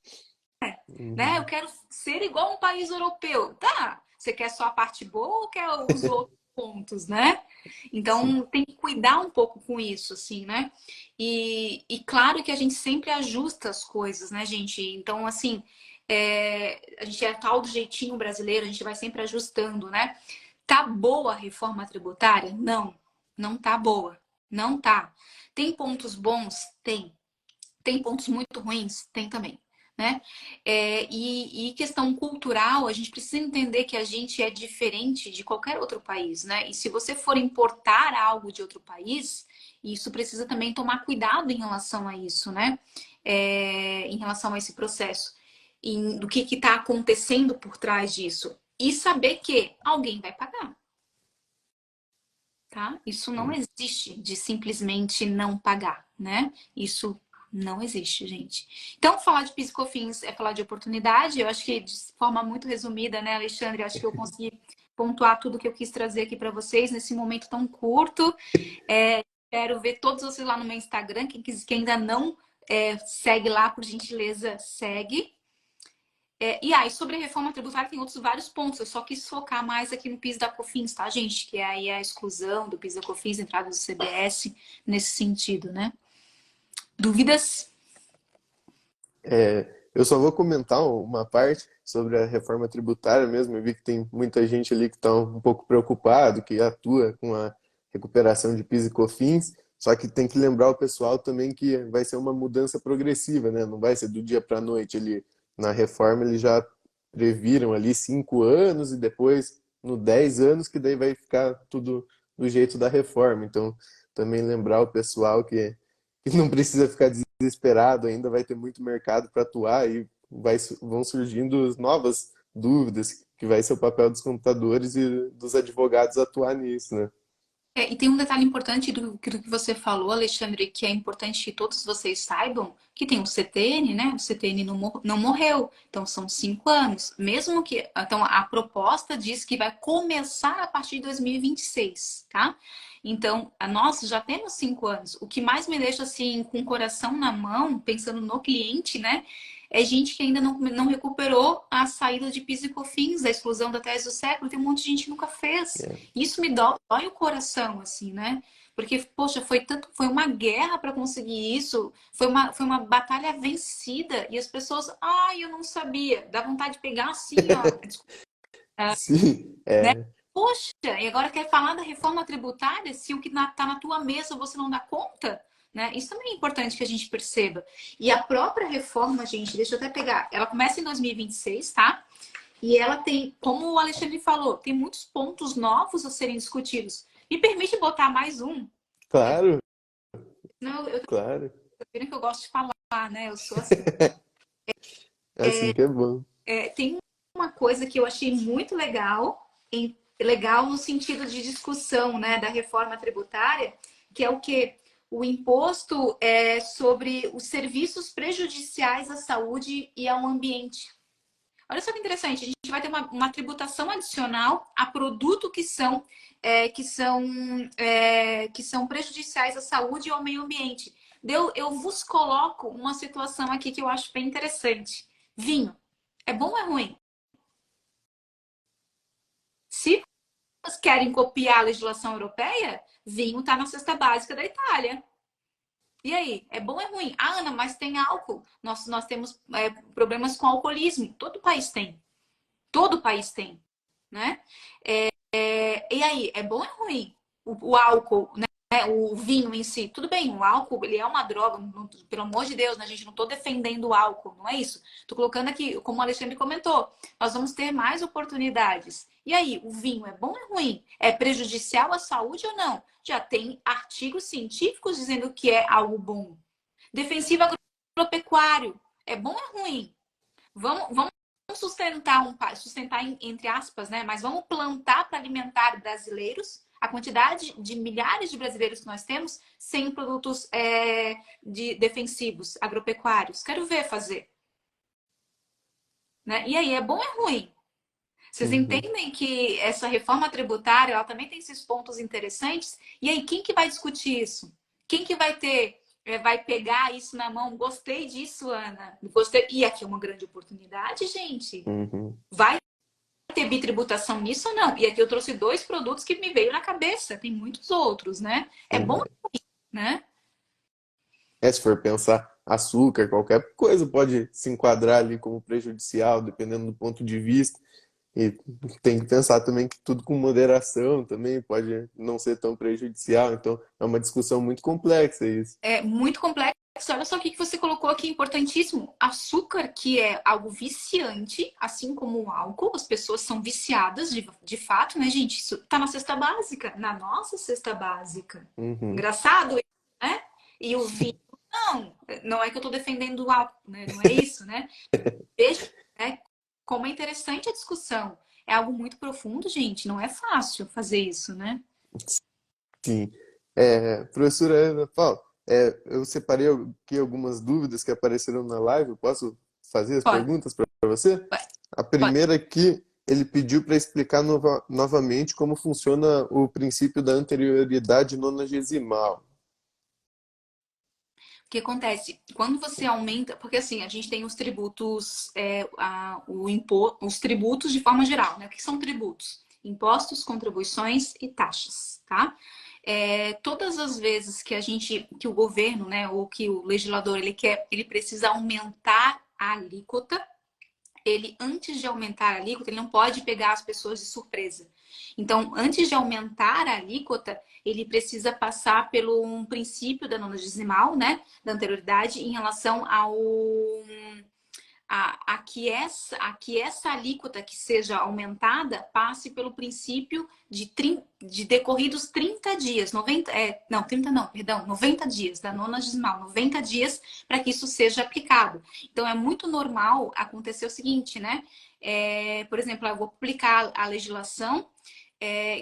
Né? Eu Uhum. quero ser igual um país europeu. Tá, você quer só a parte boa ou quer os outros pontos, né? Sim. Então tem que cuidar um pouco com isso, assim, né? E claro que a gente sempre ajusta as coisas, né, gente? Então, assim, a gente é tal do jeitinho brasileiro, a gente vai sempre ajustando, né? Tá boa a reforma tributária? Não, não tá boa. Não tá. Tem pontos bons? Tem. Tem pontos muito ruins? Tem também. Né? E questão cultural, a gente precisa entender que a gente é diferente de qualquer outro país, né? E se você for importar algo de outro país, isso precisa também tomar cuidado em relação a isso, né? Em relação a esse processo, do que está acontecendo por trás disso. E saber que alguém vai pagar, tá? Isso não existe de simplesmente não pagar, né? Isso não existe, gente. Então, falar de PIS e COFINS é falar de oportunidade. Eu acho que de forma muito resumida, né, Alexandre? Eu acho que eu consegui pontuar tudo que eu quis trazer aqui para vocês nesse momento tão curto. Quero ver todos vocês lá no meu Instagram. Quem ainda não segue lá, por gentileza, segue. E sobre a reforma tributária tem outros vários pontos. Eu só quis focar mais aqui no PIS da COFINS, tá, gente? Que é aí a exclusão do PIS da COFINS, entrada do CBS, nesse sentido, né? Dúvidas? Eu só vou comentar uma parte sobre a reforma tributária mesmo. Eu vi que tem muita gente ali que está um pouco preocupado, que atua com a recuperação de PIS e COFINS, só que tem que lembrar o pessoal também que vai ser uma mudança progressiva, né? Não vai ser do dia para a noite. Na reforma eles já previram ali 5 anos e depois no 10 anos que daí vai ficar tudo do jeito da reforma. Então, também lembrar o pessoal que não precisa ficar desesperado, ainda vai ter muito mercado para atuar e vão surgindo novas dúvidas, que vai ser o papel dos computadores e dos advogados atuar nisso, né? E tem um detalhe importante do que você falou, Alexandre, que é importante que todos vocês saibam, que tem o CTN, né? O CTN não morreu, então são 5 anos. Mesmo que. Então, a proposta diz que vai começar a partir de 2026, tá? Então, nós já temos 5 anos. O que mais me deixa assim, com o coração na mão, pensando no cliente, né? É gente que ainda não recuperou a saída de PIS e COFINS, a exclusão da tese do século. Tem um monte de gente que nunca fez. É, Isso me dói o coração, assim, né? Porque, poxa, foi uma guerra para conseguir isso, foi uma batalha vencida, e as pessoas, ai, eu não sabia, dá vontade de pegar assim, ó, desculpa, sim, né? Poxa, e agora quer falar da reforma tributária, se o que tá na tua mesa você não dá conta, né? Isso também é importante que a gente perceba. E a própria reforma, gente, deixa eu até pegar, ela começa em 2026, tá? E ela tem, como o Alexandre falou, tem muitos pontos novos a serem discutidos. Me permite botar mais um? claro, Não, eu tô claro. vendo que eu gosto de falar, né? Eu sou assim. Assim que é bom. Tem uma coisa que eu achei muito legal, legal no sentido de discussão, né, da reforma tributária, que é o que o imposto sobre os serviços prejudiciais à saúde e ao ambiente. Olha só que interessante, a gente vai ter uma tributação adicional a produtos que são prejudiciais à saúde e ao meio ambiente. Eu vos coloco uma situação aqui que eu acho bem interessante. Vinho, é bom ou é ruim? Se vocês querem copiar a legislação europeia, vinho está na cesta básica da Itália. E aí, é bom ou é ruim? Ah, Ana, mas tem álcool. Nós temos problemas com alcoolismo. Todo país tem. Todo país tem, né? E aí, é bom ou é ruim? O álcool, né? O vinho em si, tudo bem, o álcool, ele é uma droga, pelo amor de Deus, né, gente? Não estou defendendo o álcool, não é isso. Estou colocando aqui, como o Alexandre comentou, nós vamos ter mais oportunidades. E aí, o vinho é bom ou é ruim? É prejudicial à saúde ou não? Já tem artigos científicos dizendo que é algo bom. Defensivo agropecuário, é bom ou é ruim? Vamos sustentar entre aspas, né? Mas vamos plantar para alimentar brasileiros. A quantidade de milhares de brasileiros que nós temos sem produtos defensivos agropecuários. Quero ver fazer. Né? E aí, é bom ou é ruim? Vocês Uhum. entendem que essa reforma tributária ela também tem esses pontos interessantes? E aí, quem que vai discutir isso? Quem que vai pegar isso na mão? Gostei disso, Ana. Gostei. E aqui é uma grande oportunidade, gente. Uhum. Vai ter bitributação nisso ou não? E aqui eu trouxe dois produtos que me veio na cabeça. Tem muitos outros, né? É bom, Sim. né? Se for pensar, açúcar, qualquer coisa pode se enquadrar ali como prejudicial, dependendo do ponto de vista. E tem que pensar também que tudo com moderação também pode não ser tão prejudicial. Então, é uma discussão muito complexa isso. É muito complexo. Olha só o que você colocou aqui, importantíssimo. Açúcar, que é algo viciante, assim como o álcool, as pessoas são viciadas de fato, né, gente? Isso tá na cesta básica, na nossa cesta básica. Uhum. Engraçado, né? E o vinho, não é que eu tô defendendo o álcool, né? Não é isso, né? Veja, né, como é interessante a discussão. É algo muito profundo, gente. Não é fácil fazer isso, né? Sim. Professora Ana Paula, eu separei aqui algumas dúvidas que apareceram na live. Eu posso fazer as Pode, perguntas para você? pode, A pode. primeira aqui, ele pediu para explicar novamente como funciona o princípio da anterioridade nonagesimal. O que acontece? Quando você aumenta, porque assim, a gente tem os tributos, os tributos de forma geral, né? O que são tributos? Impostos, contribuições e taxas, tá? Todas as vezes que o governo, né, ou que o legislador, ele precisa aumentar a alíquota, ele, antes de aumentar a alíquota, ele não pode pegar as pessoas de surpresa. Então, antes de aumentar a alíquota, ele precisa passar pelo um princípio da nonagesimal, né, da anterioridade, em relação a que essa alíquota que seja aumentada passe pelo princípio de decorridos 30 dias, 90, não, 30 não, perdão, 90 dias, da nonagesimal, 90 dias para que isso seja aplicado. Então, é muito normal acontecer o seguinte, né? Por exemplo, eu vou publicar a legislação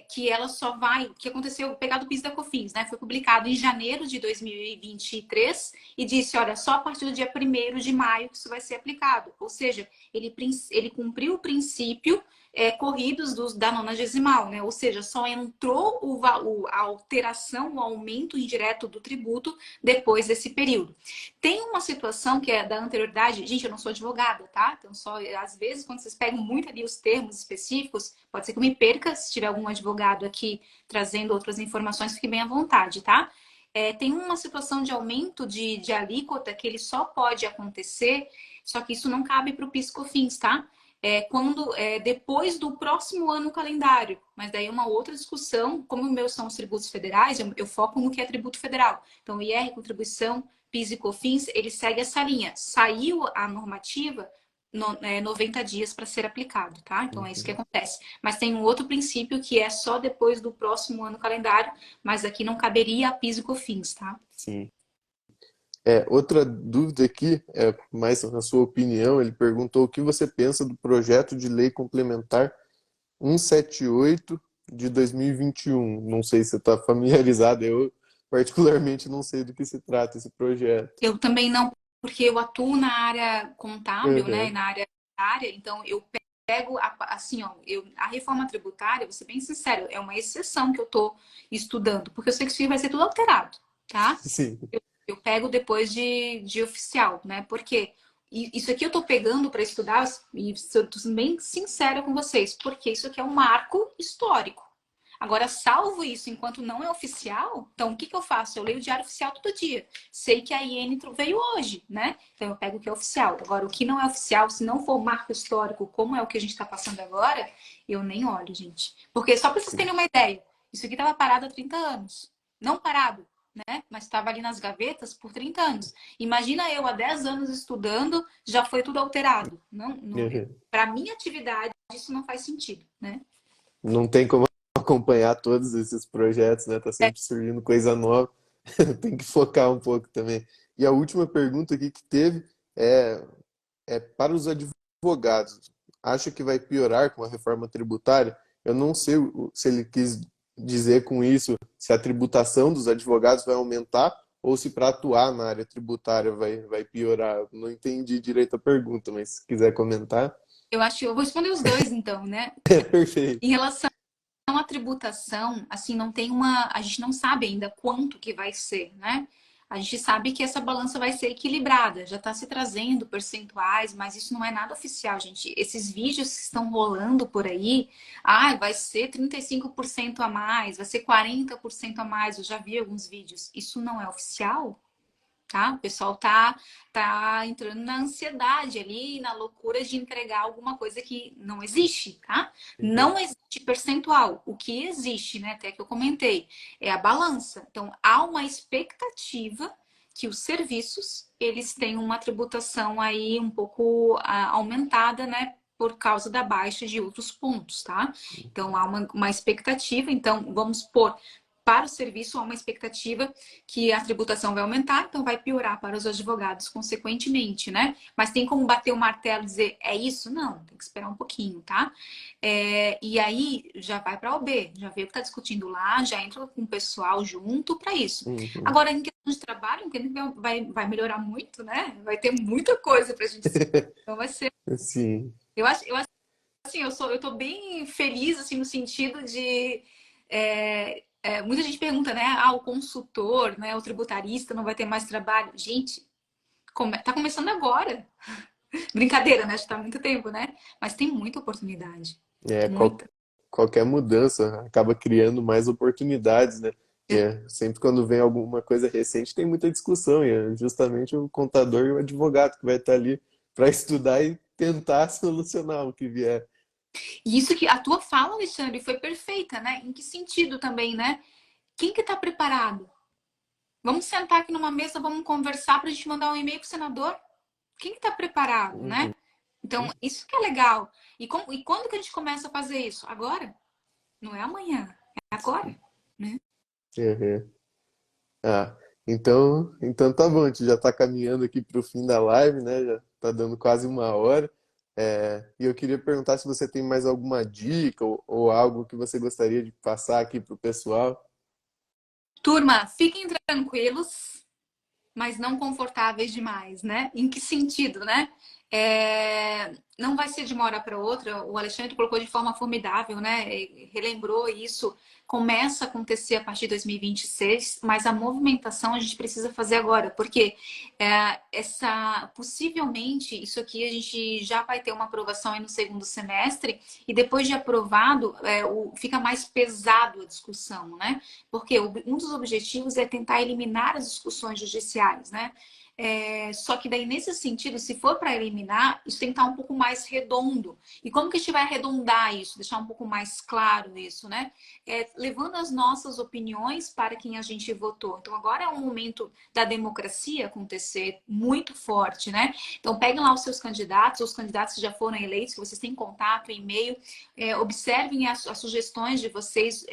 que ela só vai. O que aconteceu, pegar do PIS da COFINS, né? Foi publicado em janeiro de 2023 e disse: olha, só a partir do dia 1º de maio que isso vai ser aplicado. Ou seja, ele cumpriu o princípio corridos da nonagesimal, né? Ou seja, só entrou a alteração, o aumento indireto do tributo depois desse período. Tem uma situação que é da anterioridade, gente, eu não sou advogada, tá? Então, só às vezes, quando vocês pegam muito ali os termos específicos, pode ser que eu me perca. Se tiver algum advogado aqui trazendo outras informações, fique bem à vontade, tá? Tem uma situação de aumento de alíquota que ele só pode acontecer, só que isso não cabe para o PIS/COFINS, tá? Depois do próximo ano calendário. Mas daí é uma outra discussão. Como os meus são os tributos federais, eu foco no que é tributo federal. Então, IR, contribuição, PIS e COFINS, ele segue essa linha. Saiu a normativa, 90 dias para ser aplicado, tá? Então, é isso que Uhum. acontece. Mas tem um outro princípio que é só depois do próximo ano calendário, mas aqui não caberia a PIS e COFINS, tá? Sim. Outra dúvida aqui, mais na sua opinião, ele perguntou o que você pensa do projeto de lei complementar 178 de 2021. Não sei se você está familiarizado, eu particularmente não sei do que se trata esse projeto. Eu também não, porque eu atuo na área contábil, né, Uhum. na área então eu pego, assim, ó, a reforma tributária, vou ser bem sincero, é uma exceção que eu estou estudando, porque eu sei que isso vai ser tudo alterado, tá? Sim. Eu pego depois de oficial, né? Porque isso aqui eu tô pegando para estudar, e tô sendo bem sincera com vocês, porque isso aqui é um marco histórico. Agora, salvo isso enquanto não é oficial, então o que eu faço? Eu leio o Diário Oficial todo dia. Sei que a IN veio hoje, né? Então eu pego o que é oficial. Agora, o que não é oficial, se não for marco histórico, como é o que a gente está passando agora, eu nem olho, gente. Porque só para vocês terem uma ideia, isso aqui estava parado há 30 anos. Não parado, né? Mas estava ali nas gavetas por 30 anos. Imagina eu há 10 anos estudando, já foi tudo alterado. Não, Uhum. para minha atividade, isso não faz sentido, né? Não tem como acompanhar todos esses projetos, né? Tá sempre surgindo coisa nova. Tem que focar um pouco também. E a última pergunta aqui que teve é, é para os advogados. Acha que vai piorar com a reforma tributária? Eu não sei se ele quis dizer com isso se a tributação dos advogados vai aumentar ou se para atuar na área tributária vai piorar. Eu não entendi direito a pergunta, mas se quiser comentar. Eu acho que eu vou responder os dois, então, né? É perfeito. Em relação à tributação, assim, não tem uma. A gente não sabe ainda quanto que vai ser, né? A gente sabe que essa balança vai ser equilibrada, já está se trazendo percentuais, mas isso não é nada oficial, gente. Esses vídeos que estão rolando por aí, vai ser 35% a mais, vai ser 40% a mais. Eu já vi alguns vídeos. Isso não é oficial, tá? O pessoal tá entrando na ansiedade ali, na loucura de entregar alguma coisa que não existe, tá? Uhum. Não existe percentual. O que existe, né, até que eu comentei, é a balança. Então, há uma expectativa que os serviços, eles têm uma tributação aí um pouco aumentada, né, por causa da baixa de outros pontos, tá? Então, há uma expectativa. Então, vamos supor, para o serviço, há uma expectativa que a tributação vai aumentar, então vai piorar para os advogados, consequentemente, né? Mas tem como bater o martelo e dizer, é isso? Não, tem que esperar um pouquinho, tá? E aí já vai para a OB, já vê o que está discutindo lá, já entra com o pessoal junto para isso. Uhum. Agora, em questão de trabalho, entendo que vai melhorar muito, né? Vai ter muita coisa para a gente discutir. Então vai ser. Sim. Eu acho assim, eu tô bem feliz, assim, no sentido de. Muita gente pergunta, né? O consultor, né? O tributarista não vai ter mais trabalho. Gente, tá começando agora. Brincadeira, né? Já tá há muito tempo, né? Mas tem muita oportunidade. É, Muita. qualquer mudança acaba criando mais oportunidades, né? E sempre quando vem alguma coisa recente tem muita discussão, e é justamente o contador e o advogado que vai estar ali para estudar e tentar solucionar o que vier. E isso que a tua fala, Alexandre, foi perfeita, né? Em que sentido também, né? Quem que tá preparado? Vamos sentar aqui numa mesa, vamos conversar para a gente mandar um e-mail pro senador? Quem que tá preparado, né? Uhum. Então, isso que é legal. E quando que a gente começa a fazer isso? Agora? Não é amanhã, é agora, né? Uhum. Ah, então tá bom, a gente já está caminhando aqui para o fim da live, né? Já está dando quase uma hora. E eu queria perguntar se você tem mais alguma dica ou algo que você gostaria de passar aqui para o pessoal. Turma, fiquem tranquilos, mas não confortáveis demais, né? Em que sentido, né? Não vai ser de uma hora para outra. O Alexandre colocou de forma formidável, né? Relembrou isso. Começa a acontecer a partir de 2026, mas a movimentação a gente precisa fazer agora, porque possivelmente isso aqui a gente já vai ter uma aprovação aí no segundo semestre e depois de aprovado fica mais pesado a discussão, né? Porque um dos objetivos é tentar eliminar as discussões judiciais, né? Só que daí, nesse sentido, se for para eliminar, isso tem que estar um pouco mais redondo. E como que a gente vai arredondar isso? Deixar um pouco mais claro isso, né? Levando as nossas opiniões para quem a gente votou. Então, agora é um momento da democracia acontecer muito forte, né? Então, peguem lá os seus candidatos, os candidatos que já foram eleitos, que vocês têm contato, e-mail, observem as sugestões de vocês,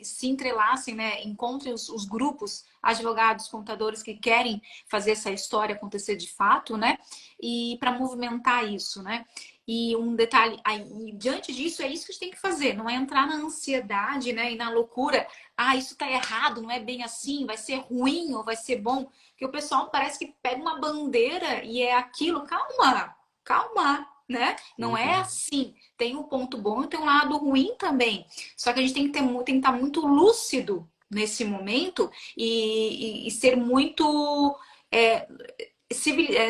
se entrelacem, né? Encontrem os grupos, advogados, contadores que querem fazer essa história acontecer de fato, né? E para movimentar isso, né? E um detalhe, aí, diante disso, é isso que a gente tem que fazer, não é entrar na ansiedade, né? E na loucura, isso tá errado, não é bem assim, vai ser ruim ou vai ser bom. Porque o pessoal parece que pega uma bandeira e é aquilo. Calma, calma. né? Não é Uhum. assim. Tem um ponto bom e tem um lado ruim também. Só que a gente tem que ter, tem que estar muito lúcido nesse momento e ser muito é,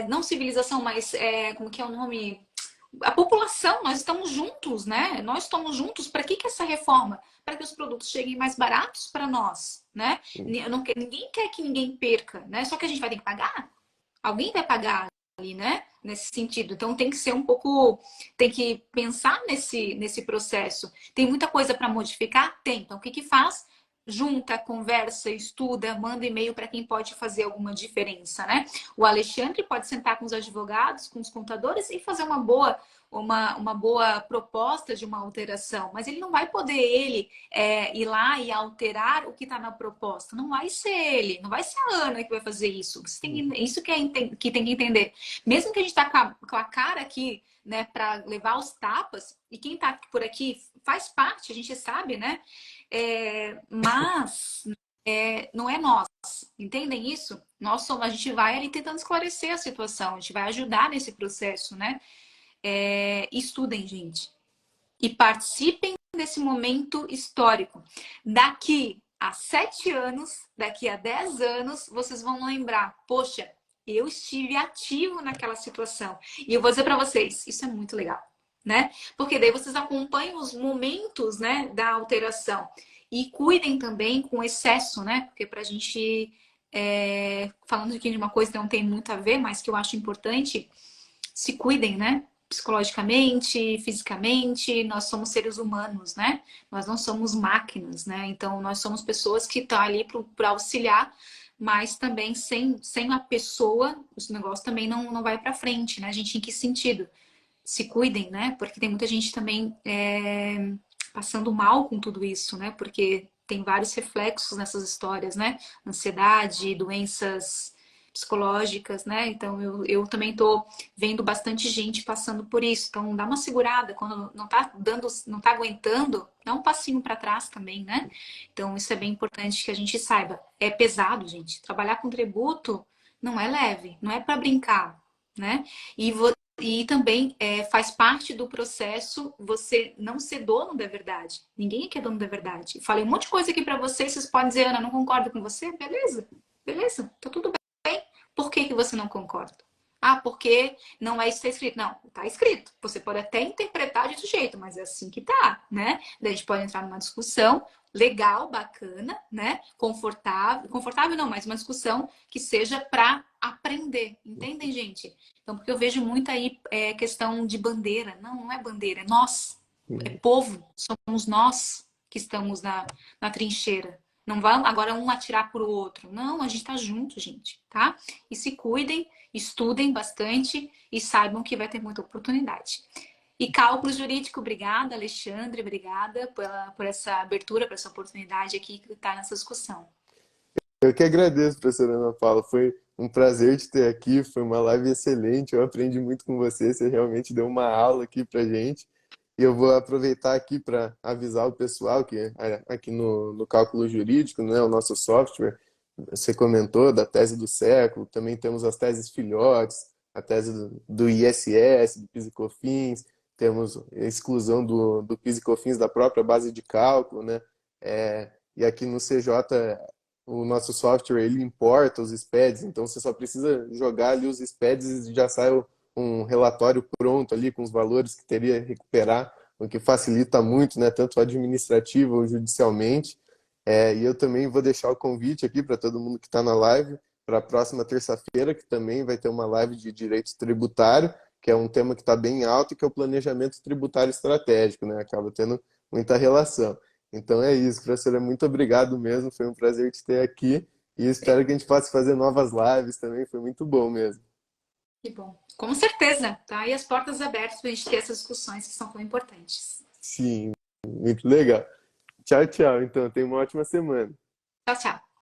não civilização, mas como que é o nome? A população, nós estamos juntos, né? Nós estamos juntos. Para que essa reforma? Para que os produtos cheguem mais baratos para nós, né? Ninguém quer que ninguém perca, né? Só que a gente vai ter que pagar. Alguém vai pagar ali, né? Nesse sentido. Então tem que ser um pouco, tem que pensar nesse processo. Tem muita coisa para modificar? Tem. Então o que que faz? Junta, conversa, estuda, manda e-mail para quem pode fazer alguma diferença, né? O Alexandre pode sentar com os advogados, com os contadores e fazer uma boa proposta de uma alteração, mas ele não vai poder ir lá e alterar o que está na proposta. Não vai ser ele, não vai ser a Ana que vai fazer isso. Isso que tem que entender. Mesmo que a gente está com a cara aqui, né, para levar os tapas, e quem está por aqui faz parte, a gente sabe, né? Mas não é nós. Entendem isso? A gente vai ali tentando esclarecer a situação, a gente vai ajudar nesse processo, né? Estudem, gente. E participem desse momento histórico. Daqui a 7 anos, daqui a 10 anos, vocês vão lembrar, poxa, eu estive ativo naquela situação. E eu vou dizer para vocês, isso é muito legal, né? Porque daí vocês acompanham os momentos, né, da alteração. E cuidem também com excesso, né? Porque pra gente, falando aqui de uma coisa que não tem muito a ver, mas que eu acho importante, se cuidem, né? Psicologicamente, fisicamente, nós somos seres humanos, né? Nós não somos máquinas, né? Então, nós somos pessoas que estão ali para auxiliar, mas também sem a pessoa, o negócio também não vai para frente, né? A gente, em que sentido? Se cuidem, né? Porque tem muita gente também passando mal com tudo isso, né? Porque tem vários reflexos nessas histórias, né? Ansiedade, doenças psicológicas, né? Então eu também tô vendo bastante gente passando por isso. Então dá uma segurada quando não tá aguentando, dá um passinho para trás também, né? Então isso é bem importante que a gente saiba. É pesado, gente. Trabalhar com tributo não é leve, não é para brincar, né? E também faz parte do processo você não ser dono da verdade. Ninguém aqui é dono da verdade. Falei um monte de coisa aqui para vocês, vocês podem dizer, Ana, não concordo com você? Beleza, beleza, tá tudo bem. Por que você não concorda? Ah, porque não é isso que está escrito. Não, está escrito. Você pode até interpretar de outro jeito, mas é assim que tá, né? Daí a gente pode entrar numa discussão legal, bacana, né? Confortável. Confortável não, mas uma discussão que seja para aprender. Entendem, gente? Então, porque eu vejo muito aí questão de bandeira. Não, não é bandeira, é nós. É Uhum. povo. Somos nós que estamos na trincheira. Não vamos agora um atirar pro outro. Não, a gente tá junto, gente, tá? E se cuidem, estudem bastante e saibam que vai ter muita oportunidade. E cálculo jurídico, obrigada, Alexandre, obrigada por essa abertura, por essa oportunidade aqui que está nessa discussão. Eu que agradeço, professora Ana Paula. Foi um prazer te ter aqui. Foi uma live excelente. Eu aprendi muito com você. Você realmente deu uma aula aqui pra gente. E eu vou aproveitar aqui para avisar o pessoal que aqui no Cálculo Jurídico, né, o nosso software, você comentou da tese do século, também temos as teses filhotes, a tese do ISS, do PIS e COFINS, temos a exclusão do PIS e COFINS da própria base de cálculo, né? E aqui no CJ, o nosso software, ele importa os SPEDs, então você só precisa jogar ali os SPEDs e já sai um relatório pronto ali com os valores que teria que recuperar, o que facilita muito, né, tanto administrativo ou judicialmente. E eu também vou deixar o convite aqui para todo mundo que está na live para a próxima terça-feira, que também vai ter uma live de direito tributário, que é um tema que está bem alto, que é o planejamento tributário estratégico, né? Acaba tendo muita relação. Então é isso, professora, muito obrigado mesmo, foi um prazer te ter aqui e espero que a gente possa fazer novas lives também, foi muito bom mesmo. Que bom. Com certeza, tá? E as portas abertas para a gente ter essas discussões que são tão importantes. Sim, muito legal. Tchau, tchau. Então, tenha uma ótima semana. Tchau, tchau.